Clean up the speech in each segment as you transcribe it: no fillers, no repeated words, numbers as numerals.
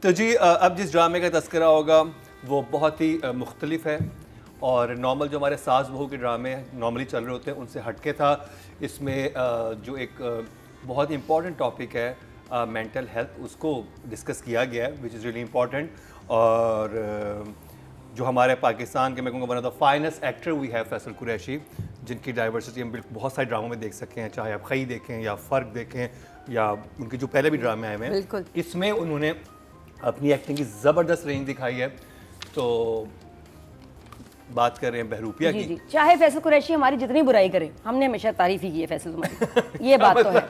तो जी अब जिस ड्रामे का तस्करा होगा वो बहुत ही मुख्तलिफ है और नॉर्मल जो हमारे सास बहू के ड्रामे नॉर्मली चल रहे होते हैं उनसे हटके था। इसमें जो एक बहुत इंपॉर्टेंट टॉपिक है मेंटल हेल्थ, उसको डिस्कस किया गया है विच इज़ रियली इम्पॉर्टेंट। और जो हमारे पाकिस्तान के मैं कहूँगा one of the finest actor we have Faisal Qureshi, जिनकी डाइवर्सिटी हम बहुत सारे ड्रामों में देख सकते हैं, चाहे आप खई देखें या फ़र्क देखें या उनके जो पहले भी ड्रामे आए हुए हैं, इसमें उन्होंने अपनी एक्टिंग की ज़बरदस्त रेंज दिखाई है। तो बात कर रहे हैं बहरूपिया की। जी। चाहे फैसल कुरैशी हमारी जितनी बुराई करे, हमने हमेशा तारीफ ही की है फैसल तुम्हारी। ये बात तो है,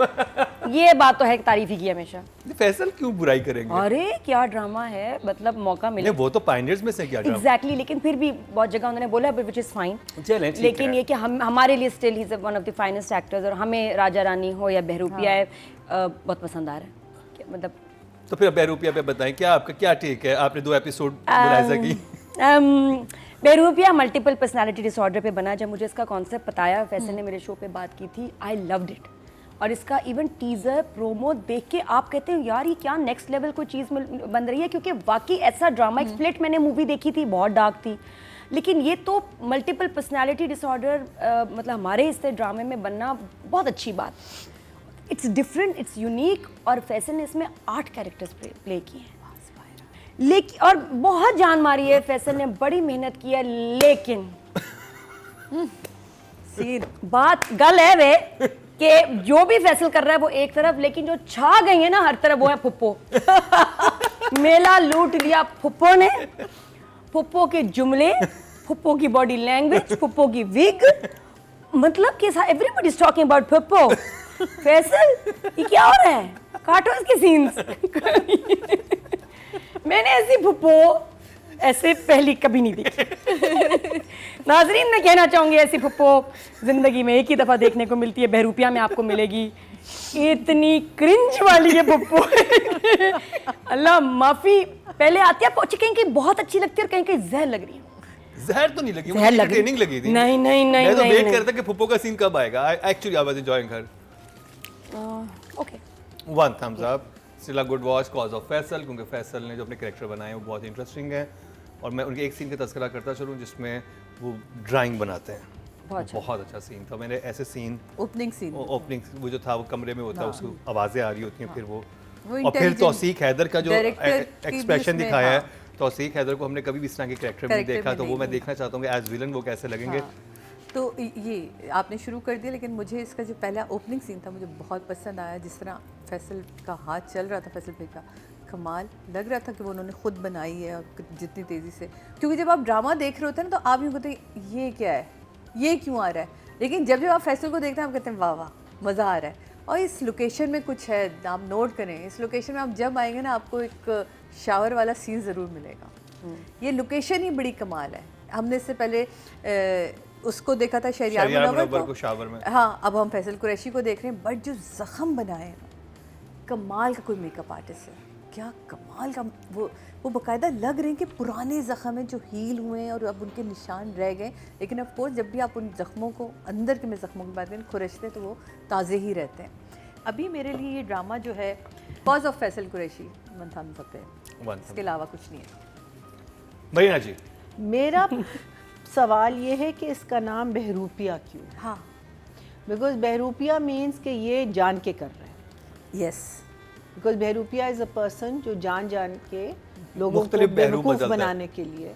ये बात तो है, तारीफ ही की हमेशा। फैसल क्यों बुराई करेंगे? अरे क्या ड्रामा है, मतलब मौका मिले। वो तो पायनियर्स में से क्या ड्रामा। एग्जैक्टली, लेकिन फिर भी बहुत जगह उन्होंने बोला विच इज़ फाइन, लेकिन ये कि हम हमारे लिए still he is one of the finest actors. और हमें राजा रानी हो या बहरूपिया है बहुत पसंद आ रहा है, मतलब। तो फिर बहरूपिया पे बताएं, क्या आपका क्या टेक है? आपने 2 एपिसोड मुलाहिजा की। बहरूपिया मल्टीपल पर्सनालिटी डिसऑर्डर पे बना। जब मुझे इसका कॉन्सेप्ट बताया, फैसल ने मेरे शो पे बात की थी, आई लव्ड इट। और इसका इवन टीज़र प्रोमो देख के आप कहते हैं यार ये क्या नेक्स्ट लेवल कोई चीज़ बन रही है, क्योंकि वाकई ऐसा ड्रामा। एक स्प्लिट मैंने मूवी देखी थी, बहुत डार्क थी, लेकिन ये तो मल्टीपल पर्सनालिटी डिसऑर्डर मतलब हमारे इस ड्रामे में बनना बहुत अच्छी बात। It's different, it's unique. और फैसल ने इसमें 8 कैरेक्टर्स प्ले किए हैं, लेकिन और बहुत जान मारी है। फैसल ने बड़ी मेहनत की है, लेकिन बात गल है वे कि जो भी फैसल कर रहा है वो एक तरफ, लेकिन जो छा गई है ना हर तरफ वो है फुप्पो। मेला लूट लिया फुप्पो ने। फुप्पो के जुमले, फुप्पो की बॉडी लैंग्वेज, फुप्पो की विग, मतलब कि everybody is talking about Phuppo. Faisal ये क्या हो रहा है, काटो इसके सीन्स। मैंने ऐसी फुप्पो ऐसे पहली कभी नहीं देखी। नाजरीन मैं कहना चाहूँगी ऐसी फुप्पो जिंदगी में एक ही दफ़ा देखने को मिलती है, बहरूपिया में आपको मिलेगी। इतनी क्रिंज वाली है फुप्पो। अल्लाह माफ़ी, पहले आती है पहुँची कहीं कहीं बहुत अच्छी लगती है और कहीं कहीं जहर लग रही है। जहर तो नहीं लगी, मुझे ट्रेनिंग लगी थी। नहीं मैं तो वेट कर रहा था कि फुप्पो का सीन कब आएगा। Actually I was enjoying her. Okay, 1 thumbs up, still a good watch cause of Faisal, क्योंकि फैसल ने जो अपने कैरेक्टर बनाए हैं वो बहुत इंटरेस्टिंग है। और मैं उनके एक सीन का तस्करा करता चलूँ जिसमें वो ड्राइंग बनाते हैं, बहुत अच्छा सीन था। मैंने ऐसे सीन ओपनिंग वो जो था वो कमरे में होता है, उसको आवाज़ें आ रही होती हैं, फिर वो और फिर तौसीक हैदर का जो एक्सप्रेशन दिखाया है, तौसीक हैदर को हमने कभी भी इस तरह के कैरेक्टर में नहीं देखा, तो वो मैं देखना चाहता हूँ कि एज विलन वो कैसे लगेंगे। तो ये आपने शुरू कर दिया, लेकिन मुझे इसका जो पहला ओपनिंग सीन था मुझे बहुत पसंद आया। जिस तरह फैसल का हाथ चल रहा था, फैसल भाई का कमाल लग रहा था कि वो उन्होंने खुद बनाई है, और जितनी तेज़ी से, क्योंकि जब आप ड्रामा देख रहे होते हैं ना तो आप यूँ कहते हैं ये क्या है, ये क्यों आ रहा है, लेकिन जब आप फैसल को देखते हैं आप कहते हैं वाह वाह मज़ा आ रहा है। और इस लोकेशन में कुछ है, आप नोट करें, इस लोकेशन में आप जब आएंगे ना आपको एक शावर वाला सीन ज़रूर मिलेगा। ये लोकेशन ही बड़ी कमाल है। हमने इससे पहले उसको देखा था शहरियार मुनव्वर को शावर में, हाँ, अब हम फैसल कुरैशी को देख रहे हैं। बट जो ज़ख़म बनाए हैं ना, कमाल का कोई मेकअप आर्टिस्ट है, क्या कमाल का। वो बाकायदा लग रहे हैं कि पुराने ज़ख़म हैं जो हील हुए हैं और अब उनके निशान रह गए, लेकिन ऑफ कोर्स जब भी आप उन ज़ख़मों को, अंदर के में ज़ख़मों की बात करें, खुरचते तो वो ताज़े ही रहते हैं। अभी मेरे लिए ये ड्रामा जो है cause of Faisal Qureshi 1 thumbs up है, इसके अलावा कुछ नहीं है। मरीना जी, मेरा सवाल ये है कि इसका नाम बहरूपिया क्यों? हाँ, बिकॉज बहरूपिया मीन्स कि ये जान के कर रहे हैं। Yes, because Behroopia is a person जो जान के लोगों को बेवकूफ़ बनाने के लिए।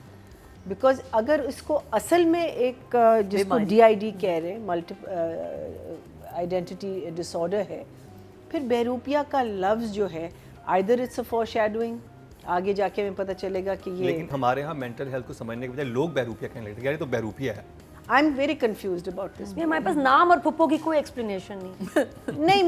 बिकॉज अगर इसको असल में एक जिसको DID कह रहे हैं, मल्टीपल आइडेंटिटी डिसऑर्डर है, फिर बहरूपिया का लफ्ज़ जो है आइदर इट्स अ फॉरशैडोइंग, आगे जाके हमें पता चलेगा कि ये, लेकिन हमारे यहाँ मेंटल हेल्थ को समझने के बजाय लोग बहरूपिया कहने लगते हैं, यार ये तो बहरूपिया है। I am very confused about this. हमारे पास नाम और फुप्पो की कोई एक्सप्लेनेशन नहीं। नहीं,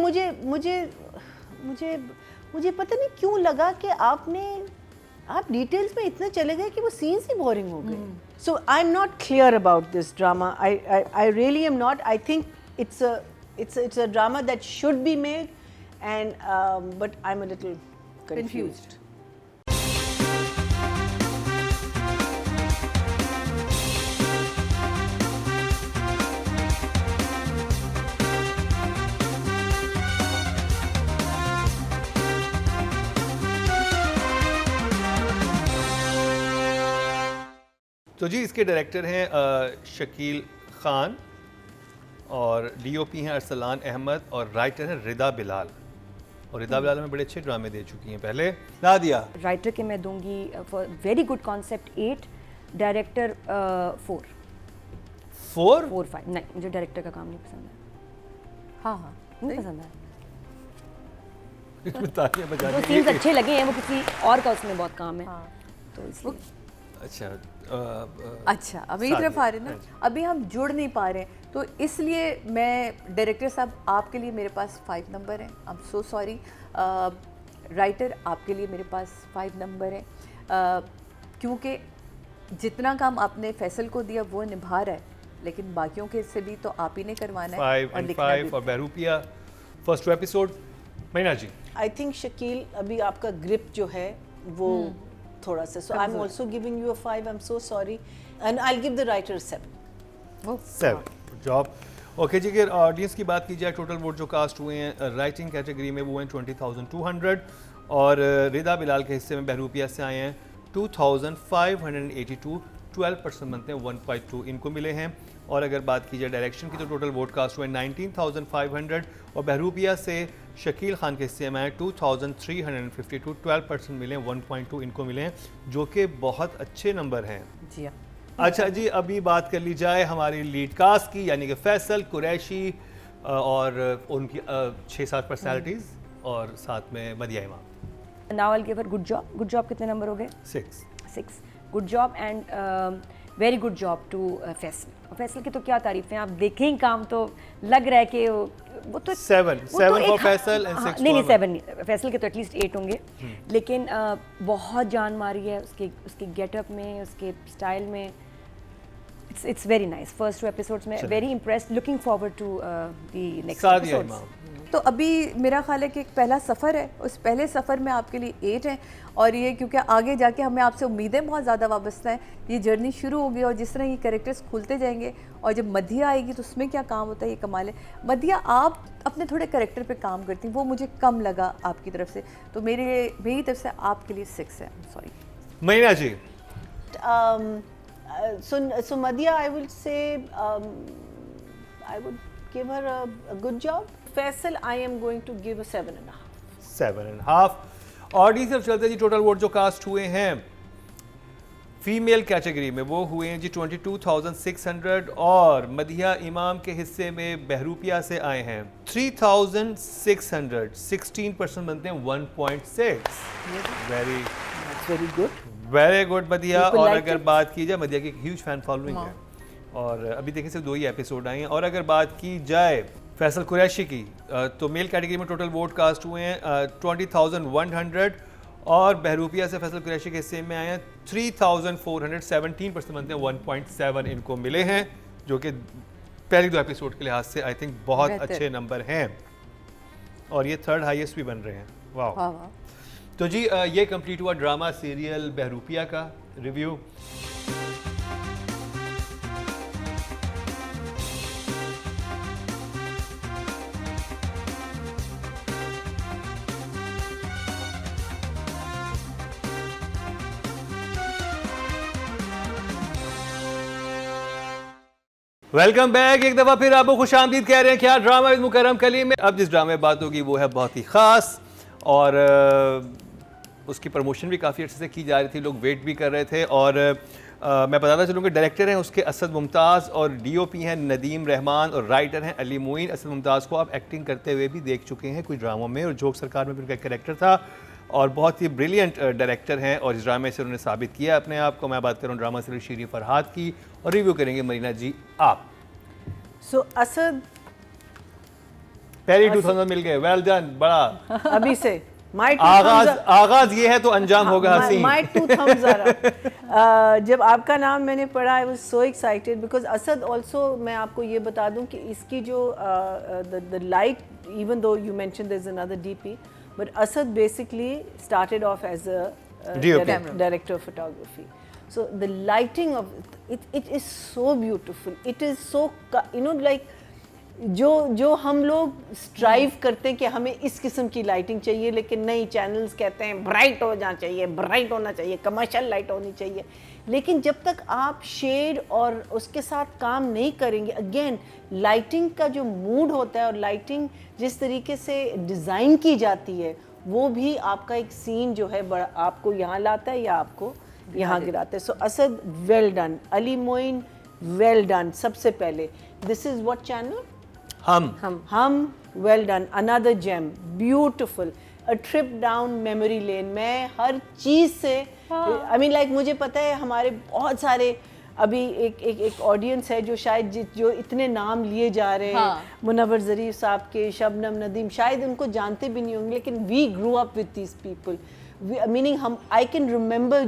मुझे पता नहीं क्यों लगा कि आप डिटेल्स में इतने चले गए कि वो सीन्स ही बोरिंग हो गए। So I am not clear about this drama, I really am not. I think it's a drama that should be made, and but I'm a little confused. तो जी इसके डायरेक्टर हैं शकील खान और डीओपी हैं अरसलान अहमद और writer हैं रिदा बिलाल। और रिदा बिलाल में बड़े अच्छे ड्रामे दे चुकी हैं पहले। नादिया राइटर के मैं दूंगी for very good concept 8, director 4 5 नहीं, मुझे डायरेक्टर का काम नहीं पसंद है। हाँ हाँ नहीं पसंद है। इसमें तालियां बजाने वो के सीन्स लिए। अच्छे लगे हैं, वो किसी और का उसमें बहुत काम है, हाँ। तो इसलिए अच्छा अच्छा अब मेरी तरफ आ रहे हैं ना, अभी हम जुड़ नहीं पा रहे हैं, तो इसलिए मैं डायरेक्टर साहब आपके लिए मेरे पास 5 नंबर हैं, आई एम सो सॉरी। राइटर आपके लिए मेरे पास 5 नंबर हैं, क्योंकि जितना काम आपने फैसल को दिया वो निभा रहा है, लेकिन बाकियों के से भी तो आप ही ने करवाना है 5 और and लिखना 5 भी। और बहरूपिया फर्स्ट एपिसोड। मैना जी आई थिंक शकील अभी आपका ग्रिप जो है वो थोड़ा सा, so I am also giving you a 5, I am so sorry, and I will give the writer 7। 7 job. Okay जी, अगर ऑडियंस की बात की जाए, टोटल वोट जो कास्ट हुए हैं राइटिंग कैटेगरी में वो हैं 20,200 और रिदा बिलाल के हिस्से में बहरूपिया से आए हैं 2,582, 12% बनते हैं 1.2 इनको मिले हैं। और अगर बात की जाए डायरेक्शन की तो टोटल वोट कास्ट हुए 19,500 और बहरूपिया से शकील खान के हिस्से में आए 2,352, 12% मिले हैं, 1.2 इनको मिले हैं, जो कि बहुत अच्छे नंबर हैं। जी हाँ। अच्छा जी, अभी बात कर ली जाए हमारी लीड कास्ट की, यानी कि फैसल, कुरैशी और उनकी 6-7 पर्सनालिटीज़ और साथ में मदिया Imam. Now I will give her good job. Good job कितने नंबर हो गए? 6 good job and very good job to Faisal. Faisal की तो क्या तारीफें, आप देखें ही काम तो लग रहा है कि वो तो 7 वो तो for एक- फैसल and हाँ, 6 नहीं for 7 नहीं, फैसल के तो एटलीस्ट 8 होंगे, लेकिन बहुत जान मारी है उसके गेटअप में, उसके स्टाइल में। It's very nice. First 2 episodes में very impressed, looking forward to the next Sadia episodes. Imam. तो अभी मेरा ख्याल है कि एक पहला सफ़र है, उस पहले सफ़र में आपके लिए 8 है, और ये क्योंकि आगे जाके हमें आपसे उम्मीदें बहुत ज़्यादा वाबस्ता हैं, ये जर्नी शुरू होगी और जिस तरह ये कैरेक्टर्स खुलते जाएंगे और जब मधिया आएगी तो उसमें क्या काम होता है, ये कमाल है। मधिया आप अपने थोड़े कैरेक्टर पे काम करती हैं, वो मुझे कम लगा आपकी तरफ से, तो मेरी तरफ से आपके लिए 6 है। सॉरी मैना जी। So Madhya, I will say I would give her a good job. Faisal, I am going to give a 7.5. 7.5। Audience से चलते जी, टोटल वोट जो कास्ट हुए हैं फीमेल कैटेगरी में वो हुए हैं जी 22,600 और मदिया इमाम के हिस्से में बहरूपिया से आए हैं 3,600, 16% बनते हैं 1.6। Very That's very good. Very good मदिया। People और liked अगर it. बात की जाए, मदिया की एक ह्यूज फैन फॉलोइंग है और अभी देखिए सिर्फ 2 ही एपिसोड आए हैं। और अगर बात की जाए फैसल कुरैशी की तो मेल कैटेगरी में टोटल वोट कास्ट हुए हैं 20,100 और बहरूपिया से फैसल कुरैशी के हिस्से में आए हैं 3,400, 17% बनते हैं 1.7 इनको मिले हैं, जो कि पहले 2 एपिसोड के लिहाज से आई थिंक बहुत बेहतर। अच्छे नंबर हैं और ये 3rd हाईएस्ट भी बन रहे हैं। वाह। वाह वाह। तो जी ये कंप्लीट हुआ ड्रामा सीरियल बहरूपिया का रिव्यू। Welcome back. एक दफ़ा फिर आपको खुश आमदीद कह रहे हैं क्या ड्रामा विद मुकर्रम कलीम में। अब जिस ड्रामे में बात होगी वो है बहुत ही ख़ास और उसकी प्रमोशन भी काफ़ी अच्छे से की जा रही थी, लोग वेट भी कर रहे थे। और मैं बताता चलूँ कि डायरेक्टर हैं उसके असद मुमताज़ और डीओपी हैं नदीम रहमान और राइटर हैं अली मोइन। असद मुमताज़ को आप एक्टिंग करते हुए भी देख चुके हैं कुछ ड्रामों में और जोक सरकार में भी उनका कैरेक्टर था और बहुत ही ब्रिलियंट डायरेक्टर हैं और इस ड्रामे से उन्होंने साबित किया अपने आप को। मैं बात कर रहा हूँ ड्रामा सीरियल शीरी फरहाद की और रिव्यू करेंगे मरीना जी आप। So Asad, पहली 2000 मिल गए, वेल डन। बड़ा अभी से my two thumbs are- आगाज ये है तो अंजाम होगा my, हसीन। my 2 thumbs are up. जब आपका नाम मैंने पढ़ा, I was so excited because Asad also, मैं आपको ये बता दूं कि इसकी जो the light, even though you mentioned there's another DP, but Asad basically started off as a DOP. director of photography. So the lighting of it is so beautiful. It is so like जो हम लोग strive करते हैं कि हमें इस किस्म की लाइटिंग चाहिए, लेकिन नई चैनल्स कहते हैं ब्राइट होना चाहिए, ब्राइट होना चाहिए, कमर्शियल लाइट होनी चाहिए। लेकिन जब तक आप शेड और उसके साथ काम नहीं करेंगे, अगेन लाइटिंग का जो मूड होता है और लाइटिंग जिस तरीके से डिज़ाइन की जाती है वो भी आपका एक सीन जो है बड़ा आपको यहाँ लाता है या आपको यहाँ गिराता है। So Asad well done, Ali Moin well done. सबसे पहले this is what channel? Hum well done, another gem, beautiful, a trip down memory lane. मैं हर चीज़ से आई मीन लाइक मुझे पता है हमारे बहुत सारे अभी एक ऑडियंस है जो शायद जो इतने नाम लिए जा रहे हैं, मुनव्वर ज़रीफ साहब के, शबनम नदीम, शायद उनको जानते भी नहीं होंगे, लेकिन we grew up with these people. Meaning हम आई कैन रिमेंबर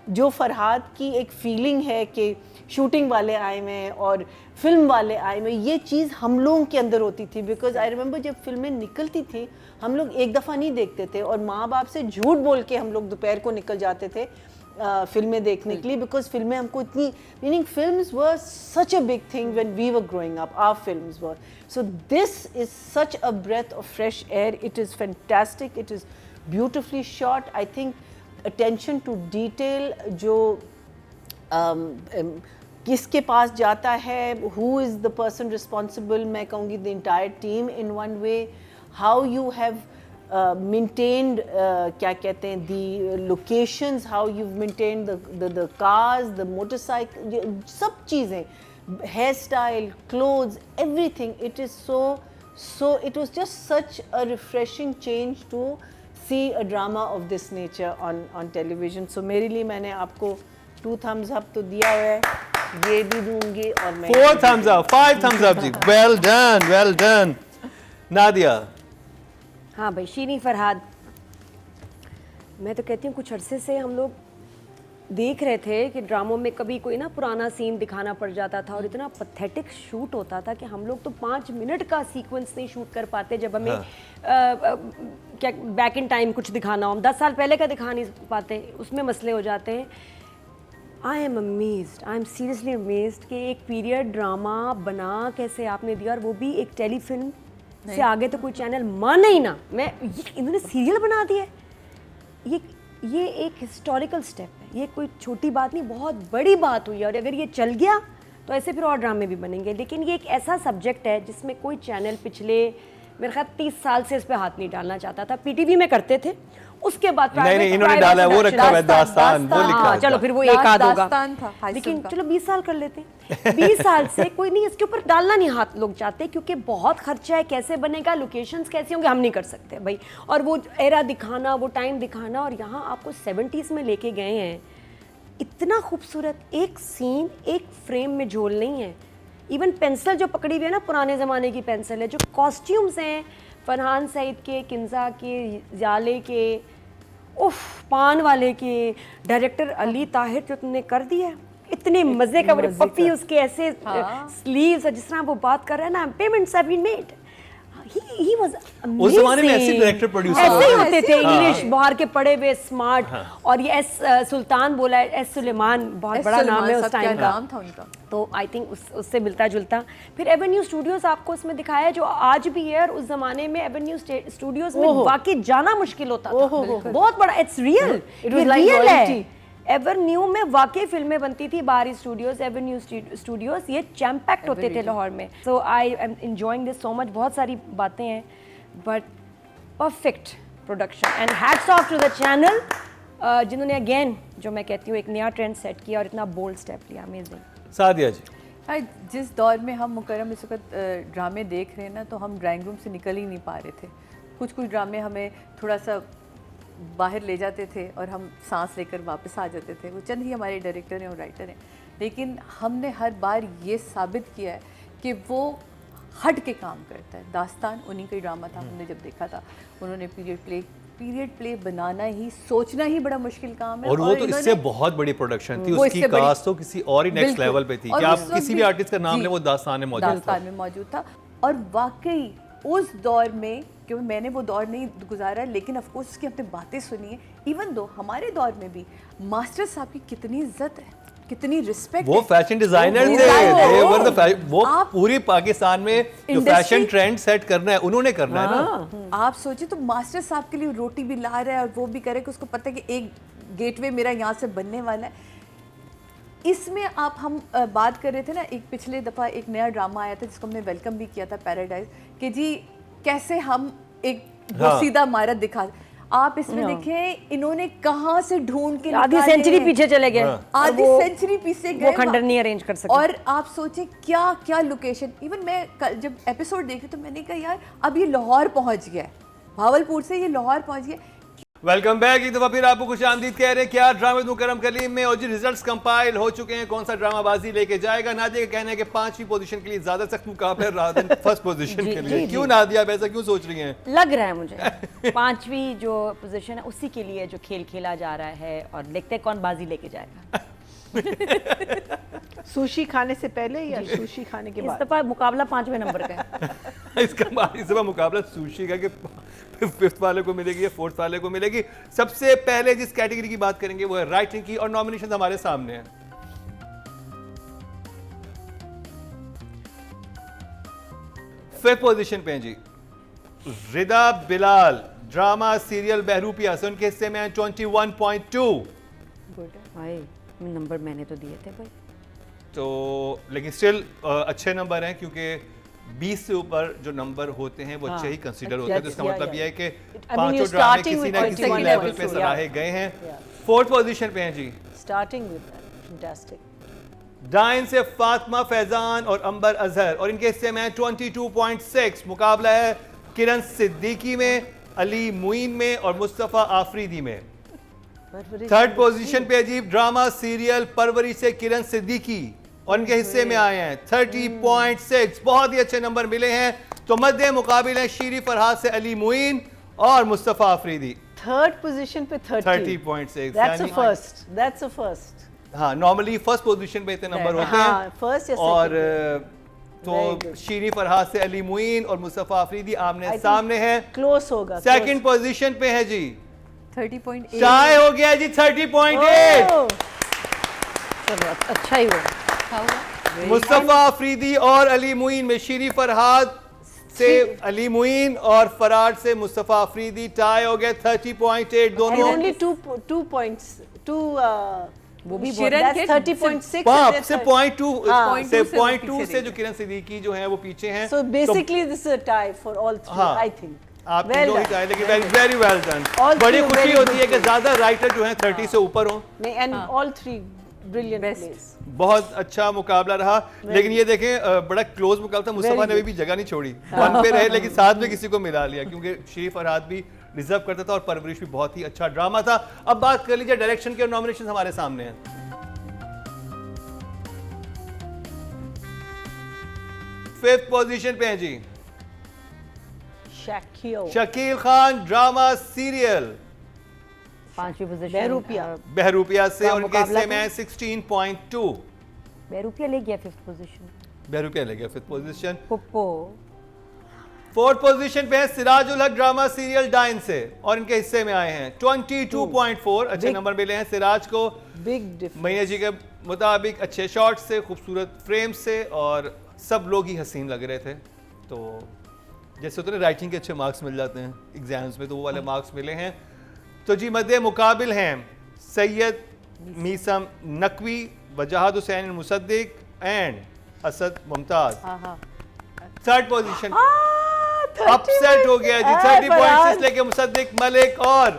जो फरहाद की एक फीलिंग है कि शूटिंग वाले आए हुए हैं और फिल्म वाले आए हुए, ये चीज़ हम लोगों के अंदर होती थी। बिकॉज आई रिमेंबर जब फिल्में निकलती थी हम लोग एक दफ़ा नहीं देखते थे और माँ बाप से झूठ बोल के हम लोग दोपहर को निकल जाते थे फिल्में देखने के लिए, बिकॉज फिल्में हमको इतनी, meaning films were such a big thing when we were growing up, our films were. So this is such a breath of fresh air, it is fantastic, it is beautifully shot. I think attention to detail जो किसके पास जाता है, who is the person responsible, मैं कहूँगी the entire team in one way, how you have maintained क्या कहते हैं the locations, how you've maintained the cars, the motorcycle, सब चीज़ें, hairstyle, clothes, everything. It is so it was just such a refreshing change to see a drama of this nature on television. So मेरे लिए मैंने आपको 2 thumbs up तो दिया हुआ है, ये भी दूंगी और मैं 4 thumbs up, 5 thumbs up जी, well done. नादिया। हाँ भाई, शीनी फरहाद, मैं तो कहती हूँ कुछ अरसे से हम लोग देख रहे थे कि ड्रामों में कभी कोई ना पुराना सीन दिखाना पड़ जाता था और इतना पथेटिक शूट होता था कि हम लोग तो 5 मिनट का सीक्वेंस नहीं शूट कर पाते जब हमें क्या बैक इन टाइम कुछ दिखाना हो, हम 10 साल पहले का दिखा नहीं पाते, उसमें मसले हो जाते हैं। I am amazed, I am seriously amazed कि एक पीरियड ड्रामा बना कैसे आपने दिया, और वो भी एक टेलीफिल्म से आगे तो कोई चैनल माने ही ना। इन्होंने सीरियल बना दिया है, ये एक हिस्टोरिकल स्टेप है, ये कोई छोटी बात नहीं, बहुत बड़ी बात हुई है। और अगर ये चल गया तो ऐसे फिर और ड्रामे भी बनेंगे। लेकिन ये एक ऐसा सब्जेक्ट है जिसमें कोई चैनल पिछले मेरे ख्याल 30 साल से इस पे हाथ नहीं डालना चाहता था। पीटीवी में करते थे, उसके बाद नहीं इन्होंने डाला है, वो रखा हुआ है दास्तान, वो लिखा है। चलो फिर वो एक आध होगा, था, लेकिन चलो 20 साल कर लेते हैं। 20 साल से कोई नहीं, इसके ऊपर डालना नहीं हाथ लोग चाहते, क्योंकि बहुत खर्चा है, कैसे बनेगा, लोकेशंस कैसे होंगे, हम नहीं कर सकते भाई। और वो एरा दिखाना, वो टाइम दिखाना, और यहाँ आपको 70s में लेके गए हैं, इतना खूबसूरत एक सीन, एक फ्रेम में झोल नहीं है। इवन पेंसिल जो पकड़ी हुई है ना, पुराने ज़माने की पेंसिल है, जो कॉस्ट्यूम्स हैं फरहान सईद के, किंजा के, जाले के, उफ, पान वाले के, डायरेक्टर अली ताहिर जो तुमने कर दिया, इतने मज़े का, पप्पी उसके ऐसे स्लीव्स, जिस तरह वो बात कर रहे हैं ना, payments have been made. He was amazing. उस जमाने में ऐसे डायरेक्टर प्रोड्यूसर ऐसे ही होते थे, इंग्लिश बाहर के पढ़े हुए, स्मार्ट। और ये एस सुल्तान बोला है, एस सुलेमान, बहुत बड़ा नाम है उस टाइम का, नाम था उनका। तो आई थिंक उससे मिलता जुलता। फिर एवेन्यू स्टूडियोज आपको उसमें दिखाया है, जो आज भी है, और उस जमाने में एवेन्यू स्टूडियोज में वाकई जाना मुश्किल होता था, बहुत बड़ा, इट्स रियल, रियल है। एवेन्यू में वाकई फिल्में बनती थी, बाहरी स्टूडियोज, एवेन्यू स्टूडियोज, ये जैम पैक्ड होते थे लाहौर में। So I am enjoying this so much. बहुत सारी बातें हैं, but perfect production, and hats off to the channel जिन्होंने अगेन, जो मैं कहती हूँ, एक नया ट्रेंड सेट किया और इतना बोल्ड स्टेप लिया। अमेजिंग। सादिया जी, भाई जिस दौर में हम मुकर्रम इस वक्त ड्रामे देख रहे हैं ना, तो हम ड्राइंग रूम से निकल ही नहीं पा रहे थे। कुछ ड्रामे हमें थोड़ा सा बाहर ले जाते थे और हम सांस लेकर वापस आ जाते थे। वो चंद ही हमारे डायरेक्टर हैं और राइटर हैं, लेकिन हमने हर बार ये साबित किया है कि वो हट के काम करता है। दास्तान उन्हीं का ही ड्रामा था, हमने जब देखा था, उन्होंने पीरियड प्ले बनाना ही, सोचना ही बड़ा मुश्किल काम है। और वो तो इससे बहुत बड़ी प्रोडक्शन थी, उसकी कास्ट तो किसी और ही नेक्स्ट लेवल पे थी कि आप किसी भी आर्टिस्ट का नाम लें, वो दास्तान में मौजूद था। और वाकई उस दौर में, क्योंकि मैंने वो दौर नहीं गुजारा, लेकिन ऑफ कोर्स उसकी अपनी बातें सुनी है। इवन दो हमारे दौर में भी मास्टर साहब की कितनी इज्जत है, कितनी रिस्पेक्ट वो फैशन डिजाइनर थे, they were the वो पूरी पाकिस्तान में जो फैशन ट्रेंड सेट करना है उन्होंने करना है ना। आप सोचिए तो मास्टर साहब के लिए रोटी भी ला रहा है और वो भी करे कि उसको पता है कि एक गेटवे मेरा यहाँ से बनने वाला है। इसमें आप हम बात कर रहे थे ना, एक पिछले दफ़ा एक नया ड्रामा आया था जिसको हमने वेलकम भी किया था, पैराडाइज, कि जी कैसे हम एक सीधा इमारत दिखा। आप इसमें देखें इन्होंने कहाँ से ढूंढ के आधी सेंचुरी पीछे चले गए, आधी सेंचुरी पीछे गए, वो खंडर नहीं अरेंज कर सके। और आप सोचे क्या क्या लोकेशन। इवन मैं कल जब एपिसोड देख रही तो मैंने कहा यार अब ये लाहौर पहुंच गया है, भावलपुर से ये लाहौर पहुंच गया। Welcome back. एक दफा फिर आपको खुश आमदीद कह रहे हैं। क्या ड्रामे मुकरम कलीम में और जी रिजल्ट्स कंपाइल हो चुके हैं, कौन सा ड्रामा बाजी लेके जाएगा। नादिया का कहना है कि 5वीं पोजीशन के लिए ज्यादा सख्त मुकाबला है रात दिन फर्स्ट पोजीशन के लिए। क्यों नादिया, ऐसा क्यों सोच रही हैं? लग रहा है मुझे 5वीं जो पोजीशन है उसी के लिए जो खेल खेला जा रहा है, और देखते हैं कौन बाजी लेके जाएगा। सुशी खाने से पहले या सुशी खाने के इस बाद? दफा मुकाबला 5वें नंबर का है। इस दफा मुकाबला सुशी का कि 5th वाले को मिलेगी या 4th वाले को मिलेगी। सबसे पहले जिस कैटेगरी की बात करेंगे वो है राइटिंग की, और नॉमिनेशन हमारे सामने है। फिफ्थ पोजीशन पे हैं जी रिदा बिलाल, ड्रामा सीरियल बहरूपिया से उनके हिस्से में 21.2। भाई नंबर मैंने तो दिए थे भाई, तो लेकिन स्टिल अच्छे नंबर हैं, क्योंकि 20 से ऊपर जो नंबर होते हैं वो अच्छे ही कंसीडर होते हैं। तो इसका मतलब यह है कि पांचों ड्रामे किसी ना किसी लेवल पे सराहे गए हैं। 4th पोजीशन पे हैं जी स्टार्टिंग विद फैंटास्टिक डाइन से फातिमा फैजान और अंबर अजहर, और इनके हिस्से में 22.6। मुकाबला है किरण सिद्दीकी में, अली मुइन में और मुस्तफ़ा आफरीदी में। 3rd पोजीशन पे अजीब ड्रामा सीरियल परवरिश से किरण सिद्दीकी, और इनके हिस्से में आए हैं 30.6। बहुत ही अच्छे नंबर मिले हैं। तो मध्य मुकाबिल है शीरी फरहाद से अली मुइन और मुस्तफ़ा आफरीदी। 3rd पोजीशन पे 30.6। That's a first, that's a first. हाँ, नॉर्मली फर्स्ट पोजीशन पे इतने नंबर होते हैं। फर्स्ट या और second? तो शीरी फरहाद से अली मुइन और मुस्तफ़ा आफरीदी आमने सामने हैं। क्लोज होगा। 2nd पोजीशन पे है जी 30.8। टाई हो गया जी 30.8। चलो अच्छा ही हुआ। मुस्तफ़ा आफरीदी और अली मुइन में शीरी फरहाद से अली मुइन और फरार से मुस्तफ़ा आफरीदी टाई हो गया 30.8 दोनों। only 2 points, 2 वो भी शिरन के 30.6 से से 0.2 से जो किरण सिद्दीकी जो है वो पीछे हैं। So basically this is a tie for all three, हाँ, I think. आप Well तीनों ही done. टाई, लेकिन वेरी वेल डन। All बड़ी three खुशी very होती good है कि plays. ज्यादा राइटर जो हैं 30 से ऊपर हों। नहीं, and all three brilliant plays. बहुत अच्छा मुकाबला रहा, लेकिन ये देखें बड़ा क्लोज मुकाबला था। मुस्तफा ने भी जगह नहीं छोड़ी, 1 पे रहे, लेकिन साथ में किसी को मिला लिया, क्योंकि शीरी फरहाद भी डिजर्व करता था और परवरिश भी बहुत ही अच्छा ड्रामा था। अब बात कर लीजिए डायरेक्शन के, और नॉमिनेशन हमारे सामने हैं। फिफ्थ पोजीशन पे हैं जी शकील खान, ड्रामा सीरियल 5वीं पोजीशन बहरूपिया। बहरूपिया से, का और उनके हिस्से मुकाबला में है 16.2। बहरूपिया ले गया 5th पोजीशन। बहरूपिया ले गया 5th पोजीशन। पुप्पो 4th पोजीशन पे है सिराजुल हक, ड्रामा सीरियल डाइन से, और इनके हिस्से में आए हैं 22.4। अच्छे नंबर मिले हैं सिराज को, Big difference. मैया जी के मुताबिक अच्छे शॉट से, खूबसूरत फ्रेम से, और सब लोग ही हसीन लग रहे थे। तो जैसे होते हैं राइटिंग के अच्छे मार्क्स मिल जाते हैं एग्जाम्स में, तो वो वाले मार्क्स मिले हैं। तो जी मध्य मुकाबिल हैं सैयद मीसम नकवी, वजाहत Hussain Mossadegh and Asad Mumtaz. 3rd position upset हो गया जी, 30.6 लेके मुसद्दिक मलिक और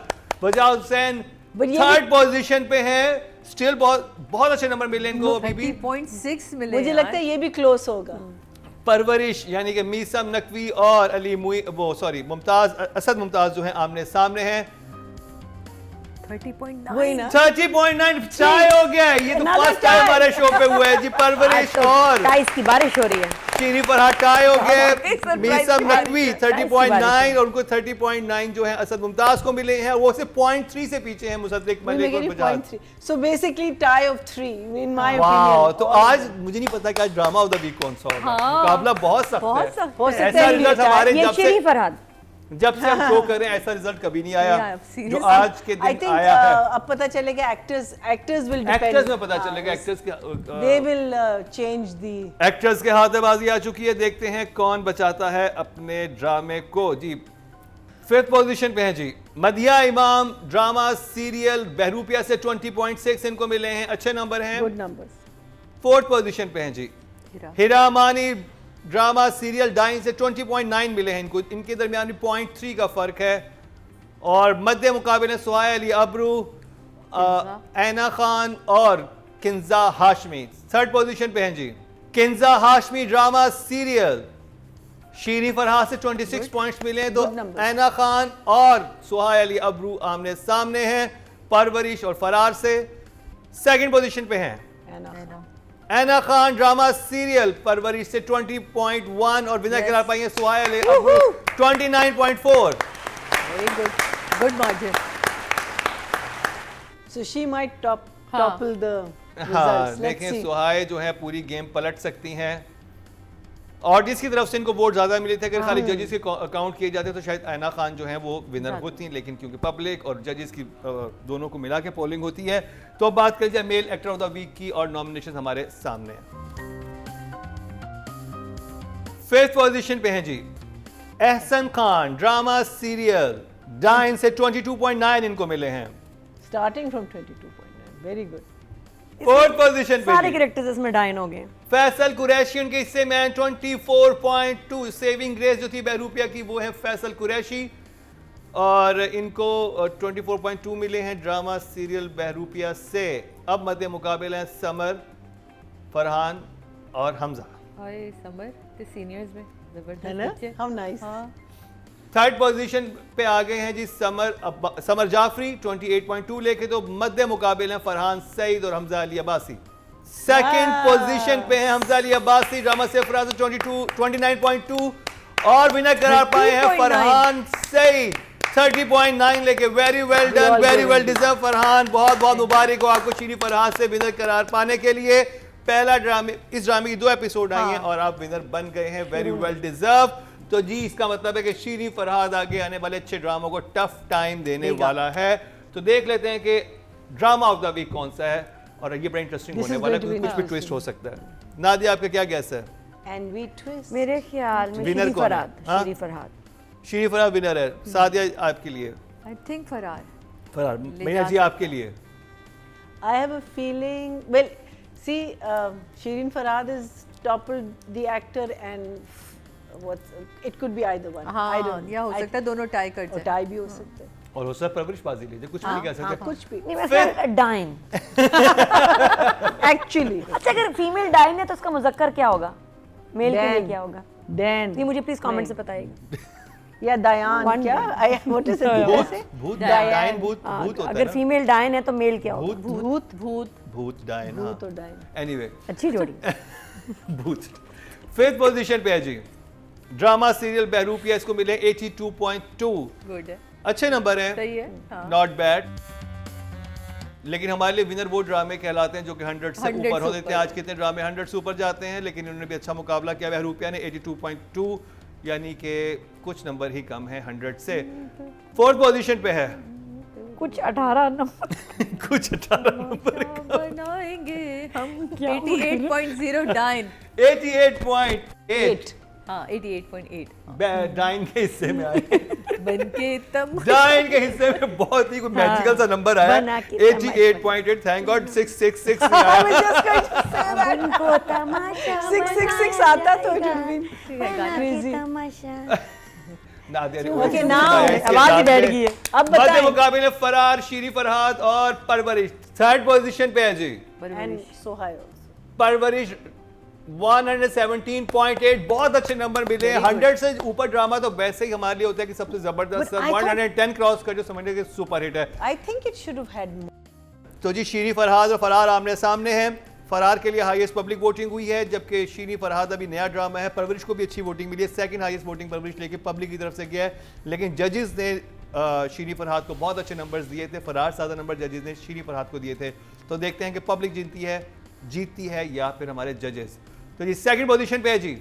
वजाहत हुसैन 3rd पोजीशन पे हैं। स्टिल बहुत अच्छे नंबर मिले इनको अभी भी। 30.6 मिले। मुझे लगता है ये भी क्लोज होगा। परवरिश यानी कि मीसम नकवी और अली मुमताज, असद मुमताज जो हैं आमने सामने हैं। 30.9 वही ना। 30.9 चाय हो गया। ये तो फर्स्ट टाइम हमारे शो पे हुआ है जी। परवरिश और टाइस की बारिश हो रही है। शीरी फरहाद टाई हो गए। surprise मीसम बारिश नकवी है। 30.9 और उनको 30.9 जो है असद मुमताज को मिले हैं, वो सिर्फ 0.3 से पीछे हैं मुसद्दिक मलिक और Bajaj. 0.3. So basically tie of 3 in my वाह, opinion. तो आज मुझे नहीं पता कि आज ड्रामा ऑफ द वीक कौन सा होगा। मुकाबला बहुत सख्त है। बहुत सख्त हो है। सकता ऐसा है रिजल्ट ये हमारे ये जब शेरी से फरहाद जब से हम शो कर रहे हैं ऐसा रिजल्ट कभी नहीं आया नहीं आया, जो seriously. आज के आई दिन थिंक आया है। अब पता चलेगा एक्टर्स विल डिपेंड, एक्टर्स में पता चलेगा, actors they will change the actors के हाथेबाजी आ चुकी है। देखते हैं कौन बचाता है अपने ड्रामे को। जी 5th पोजीशन पे है जी मदिया इमाम, ड्रामा सीरियल बहरूपिया से 20.6 इनको मिले हैं, अच्छे नंबर हैं। Good numbers. 4th पोजीशन पे हैं जी हिरा मानी, ड्रामा सीरियल डाइन से 20.9 मिले हैं इनको, इनके दरमियान भी 0.3 का फर्क है। और मध्य मुकाबले सुहाय अली अबरू, ऐना खान और किंजा हाशमी 3rd पोजीशन पे हैं जी। किंजा हाशमी ड्रामा सीरियल, शीरी फरहाद से 26 पॉइंट्स मिले हैं, तो Good numbers. ऐना खान और सुहाय अली अबरू आमने सामने हैं। परवरिश और फरार से 2nd पोजीशन पे हैं ऐना खान ड्रामा सीरियल परवरिश से 20.1 और विनर करार पाई है Suhae Ali Abro 29.4। Very good margin. So she might topple the हाँ रिजल्ट्स। देखें सुहाय जो है पूरी गेम पलट सकती हैं। ऑडियंस की तरफ से इनको वोट ज्यादा मिले थे, अगर खाली जजेस के काउंट किए जाते तो शायद ऐना खान जो है वो विनर होती, लेकिन क्योंकि पब्लिक और जजेस की दोनों को मिला के पोलिंग होती है। तो अब बात कर जाए male actor of the week की, और नॉमिनेशन हमारे सामने है। 5th पोजीशन पे हैं जी एहसन खान, ड्रामा सीरियल डाइन से 22.9 इनको मिले हैं। Starting from 22.9, very good. 4th position पे सारे जी कैरेक्टर्स इसमें डाइन हो गए। फैसल कुरैशियन के हिस्से में 24.2, सेविंग ग्रेस जो थी बहरूपिया की वो है फैसल कुरैशी, और इनको 24.2 मिले हैं ड्रामा सीरियल बहरूपिया से। अब मध्य मुकाबले हैं समर, फरहान और हमजा। हाय समर के सीनियर्स में है जबरदस्त ना? बच्चे। How nice. हाँ 3rd पोजीशन पे आ गए हैं जी समर जाफरी 28.2 लेके, तो मध्य मुकाबले हैं फरहान सईद और हमजा अली अब्बासी। 2nd पोजीशन पे हैं हमजा अली अब्बासी, ड्रामा से फराज 29.2 और विनर करार पाए हैं 30.9 फरहान सईद 30.9 लेके। Very well done, very well deserve Farhan, बहुत बहुत मुबारक हो आपको शीरी फरहाद से विनर करार पाने के लिए। पहला ड्रामे, इस ड्रामे की 2 एपिसोड आई हैं और आप विनर बन गए हैं, वेरी वेल डिजर्व। तो जी इसका मतलब है कि शीरी फरहाद आगे आने वाले अच्छे ड्रामों को टफ टाइम देने वाला है। तो देख लेते हैं कि ड्रामा ऑफ द वीक कौन सा है, और ये बड़ा इंटरेस्टिंग This होने is वाला है, going to be कुछ भी ट्विस्ट हो सकता है। नादिया आपका क्या गैस है? And we twist. मेरे ख्याल में Winner शीरी कौन है? फरहाद, हाँ? शीरी फरहाद। शीरी फरहाद विनर है। सादिया आपके लिए? आई थिंक फरार। फरहाद। मीना जी आपके लिए? I have a feeling, well, see, Shireen Farhad has toppled the actor, and it could be either one. I हाँ don't know. या हो सकता है दोनों टाई कर और जाए। टाई भी हो सकता है। और हो सकता है परवरिश बाजी ले जाए, कुछ भी नहीं कह सकते। कुछ भी। नहीं, मैं डाइन। Actually, अच्छा अगर फीमेल डाइन है तो उसका मुजक्कर क्या होगा, मेल के लिए Dan. क्या होगा? Dan. नहीं मुझे प्लीज कमेंट से बताइएगा। या दयान One क्या? What is it? भूत, कैसे? भूत, Diane. डायन भूत, हाँ, भूत होता अगर है ना? फीमेल डाइन है तो मेल क्या होगा? भूत, भूत भूत डायन, हाँ। भूत और डायन। एनीवे अच्छी जोड़ी। भूत। 5th पोजीशन पे है जी ड्रामा सीरियल बहरूपिया, इसको मिले 82.2, गुड है, अच्छे नंबर है, सही है। हाँ। Not bad. लेकिन हमारे लिए विनर वो ड्रामे कहलाते हैं जो कि 100 से 100 ऊपर से होते थे। ऊपर। आज कितने ड्रामे 100 से ऊपर जाते हैं, लेकिन उन्होंने भी अच्छा मुकाबला किया। बहरूपिया ने 82.2, यानी कि कुछ नंबर ही कम है 100 से। 4th पोजीशन पे है कुछ 18 नंबर। कुछ 18 नंबर बनाएंगे हम क्या 88.0 डाइन। 88.8 हाँ 88.8 डाइन के हिस्से में आए। बनके तम डाइन के हिस्से में बहुत ही कोई मैजिकल सा नंबर आया, बना के 88.8। थैंक गॉड 666 में आया। उनको तमाशा 666 आता तो it would be crazy. तमाशा। नादिया ने Okay, वो now बताया इसके आवाज ही साथ बैठ में। गई है। अब मध्य बताएं। मुकाबले फरार, शीरी फरहाद और परवरिश 3rd पोजीशन पे है जी। And Sohai also. परवरिश 117.8, बहुत अच्छे नंबर मिले। 100 से ऊपर ड्रामा तो वैसे ही हमारे लिए होता है कि सबसे जबरदस्त। But I thought- 110 क्रॉस कर जो समझने के सुपर हिट है। I think it should have had more. तो जी शीरी फरहाद और फरार आमने सामने हैं। फरार के लिए हाईएस्ट पब्लिक वोटिंग हुई है, जबकि शीरी फरहाद अभी नया ड्रामा है। परवरिश को भी अच्छी वोटिंग मिली है, 2nd हाईएस्ट वोटिंग परवरिश लेके पब्लिक की तरफ से गया है। लेकिन जजेस ने शीरी फरहाद को बहुत अच्छे नंबर्स दिए थे, फरार ज़्यादा नंबर जजेस ने शीरी फरहाद को दिए थे। तो देखते हैं कि पब्लिक जीतती है या फिर हमारे जजेस। तो जी 2nd पोजीशन पे है जी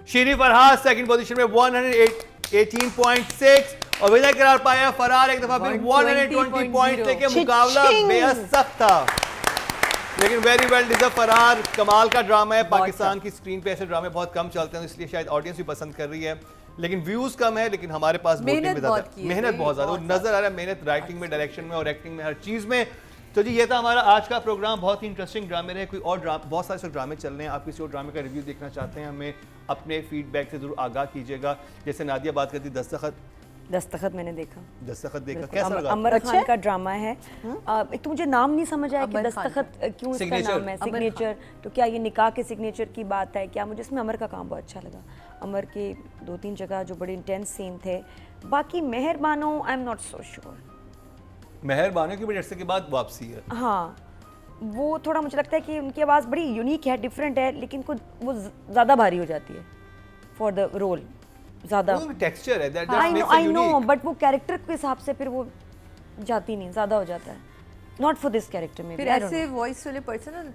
शीरी फरहाद, 2nd पोजीशन में 18.6 और विनर करार पाया फरार एक दफा फिर 120 पॉइंट लेके मुकाबला बेहद सख्त था, लेकिन वेरी वेल डिजर्व फरार। कमाल का ड्रामा है, पाकिस्तान की स्क्रीन पे ऐसे ड्रामे बहुत कम चलते हैं, इसलिए शायद ऑडियंस भी पसंद कर रही है, लेकिन व्यूज कम है, लेकिन हमारे पास वोटिंग में ज्यादा मेहनत बहुत ज्यादा नजर आ रहा है, मेहनत राइटिंग में, डायरेक्शन में और एक्टिंग में, हर चीज में। तो जी ये था हमारा आज का प्रोग्राम, बहुत ही इंटरेस्टिंग ड्रामे रहे। कोई और बहुत सारे ड्रामे चल रहे हैं, आप किसी और ड्रामे का रिव्यू देखना चाहते हैं, हमें अपने फीडबैक से जरूर आगाह कीजिएगा। जैसे नादिया बात करती दस्तखत मैंने देखा, दस्तखत देखा, कैसा लगा? अमर खान का ड्रामा है। एक तो मुझे नाम नहीं समझ आया कि दस्तखत क्यों इसका नाम है, सिग्नेचर। तो क्या ये निकाह के सिग्नेचर की बात है क्या? मुझे इसमें अमर का काम बहुत अच्छा लगा। अमर के 2-3 जगह जो बड़े इंटेंस सीन थे। बाकी Meharbano I am not so sure. Meharbano की बड़ी अरसे के बाद वापसी है। हाँ, वो थोड़ा मुझे लगता है कि उनकी आवाज़ बड़ी यूनिक है, डिफरेंट है, लेकिन कुछ वो ज़्यादा भारी हो जाती है फॉर द रोल। ज़्यादा टेक्सचर है, दैट आई नो, बट वो कैरेक्टर के हिसाब से फिर वो जाती नहीं, ज़्यादा हो जाता है। नॉट फॉर दिस कैरेक्टर में। फिर ऐसे वॉइस वाले पर्सन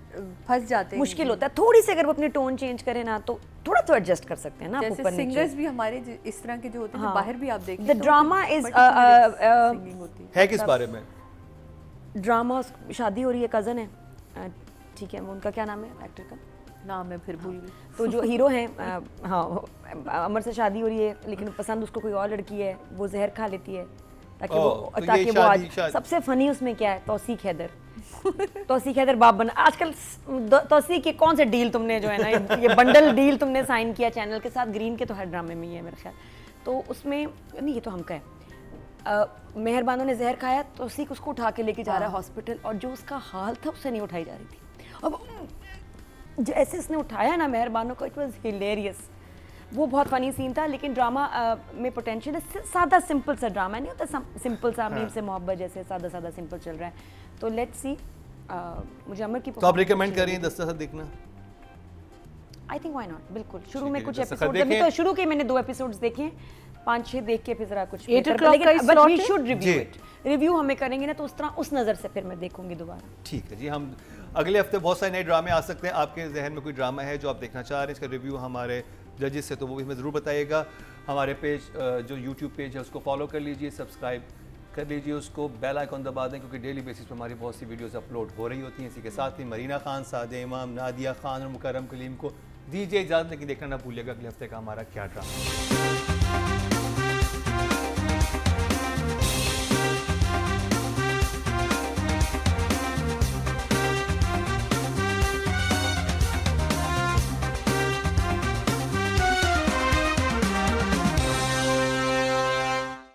फंस जाते हैं, मुश्किल होता है थोड़ी सी। अगर वो अपनी टोन चेंज करे ना तो थोड़ा तो एडजस्ट कर सकते हैं ना। जैसे सिंगर्स भी हमारे इस तरह के जो होते हैं, हाँ, बाहर भी आप देखिए द ड्रामा इज सिंगिंग होती है। किस बारे में ड्रामा? शादी हो रही है, कज़न है, ठीक है, वो उनका क्या नाम है एक्टर का? नाम मैं फिर भूल गई। तो जो हीरो हैं, हाँ, अमर से शादी हो रही है, लेकिन पसंद उसको कोई और लड़की है, वो जहर खा लेती है ताकि वो आज सबसे फनी उसमें क्या है, तौसीक हैदर। तौसीक हैदर बाप बना आजकल। तौसीक के कौन से डील तुमने जो है ना, ये बंडल डील तुमने साइन किया चैनल के साथ, ग्रीन के तो हर ड्रामे में ही है मेरे ख्याल। तो उसमें नहीं, ये तो हमका है। मेहरबानों ने जहर खाया, तौसीक उसको उठा के लेके जा रहा है हॉस्पिटल, और जो उसका हाल था उससे नहीं उठाई जा रही थी। अब जैसे उसने उठाया ना मेहरबानों को, इट वाज हिलेरियस। वो बहुत फनी सीन था, लेकिन ड्रामा में पोटेंशियल है। सादा सिंपल सा ड्रामा नहीं होता, सिंपल सा मीम से मोहब्बत जैसे सादा सादा सिंपल चल रहा है। तो लेट्स सी। मुझे अमर की, तो आप रिकमेंड कर रही हैं दस्तखत देखना? I think why not. बिल्कुल, शुरू में कुछ एपिसोड, अभी तो शुरू के मैंने 2 एपिसोड्स देखे हैं, 5-6 देख के फिर जरा कुछ 8 o'clock का but we should review it. Review हमें करेंगे ना तो उस तरह, उस नज़र से फिर मैं देखूंगी दोबारा। ठीक है जी, हम अगले हफ्ते बहुत सारे नए ड्रामे आ सकते हैं। आपके जहन में कोई ड्रामा है जो आप देखना चाह रहे हैं, इसका रिव्यू हमारे जजेस से, तो वो भी हमें ज़रूर बताइएगा। हमारे पेज जो यूट्यूब पेज है उसको फॉलो कर लीजिए, सब्सक्राइब कर लीजिए उसको, बेल आइकॉन दबा दें, क्योंकि डेली बेसिस पर हमारी बहुत सी वीडियोस अपलोड हो रही होती हैं। इसी के साथ ही मरीना खान, सादे इमाम, नादिया खान और मुकर्रम कलीम को दीजिए इजाज़त, लेकिन देखना ना भूलिएगा अगले हफ्ते का हमारा क्या ड्रामा।